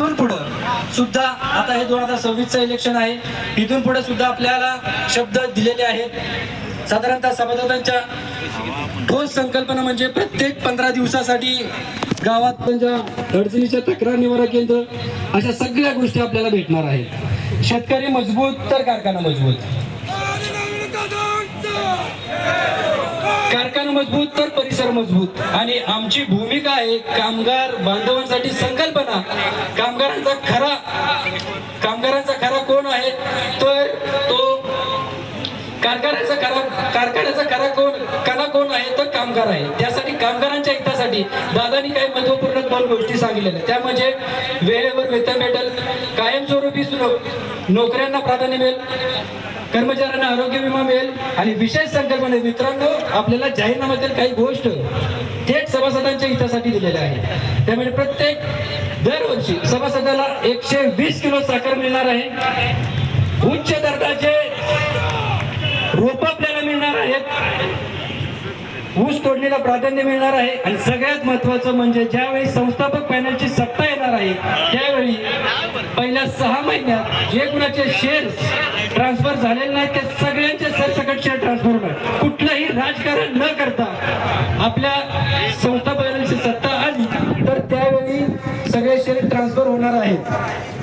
इथून पुढं सुद्धा आता हे 2026चं इलेक्शन आहे, इथून पुढे सुद्धा आपल्याला शब्द दिलेले आहेत। साधारणतः सभासदांच्या ठोस संकल्पना म्हणजे प्रत्येक 15 दिवसासाठी गावात त्यांच्या अडचणीच्या तक्रार निवारा केंद्र, अशा सगळ्या गोष्टी आपल्याला भेटणार आहेत। शेतकरी मजबूत तर कारखाना मजबूत, कारखाना मजबूत तर परिसर मजबूत। आणि आमची भूमिका आहे कामगार बांधवांसाठी संकल्पना, कामगारांचा खरा कोण आहे, तर तो कारखान्याचा खरा कोण आहे, तर कामगार आहे। त्यासाठी कामगारांच्या हितासाठी दादांनी काही महत्वपूर्ण 2 गोष्टी सांगितलेल्या, त्या म्हणजे वेळेवर वेतन भेटेल, कायमस्वरूपी नोकऱ्यांना प्राधान्य मिळेल, कर्मचाऱ्यांना आरोग्य विमा मिळेल, आणि विशेष संकल्पना मित्रांनो आपल्याला जाहीरनाम्यातील काही गोष्ट थेट सभासदांच्या हितासाठी दिलेल्या आहे। त्यामुळे प्रत्येक दरवर्षी सभासदाला 120 किलो साखर मिळणार आहे, उच्च दर्जाचे रोप आपल्याला मिळणार आहेत, ऊस तोडणीला प्राधान्य मिळणार आहे, आणि सगळ्यात महत्वाचं म्हणजे ज्यावेळी संस्थापक पॅनलची सत्ता येणार आहे त्यावेळी पहिल्या 6 महिन्यात जे कुणाचे शेअर्स ट्रान्सफर झालेले नाहीत ते सगळ्यांचे सरसकट शेअर ट्रान्सफर होणार, कुठलंही राजकारण न करता। आपल्या संस्थापक पॅनलची सत्ता आली तर त्यावेळी सगळे शेअर ट्रान्सफर होणार आहेत।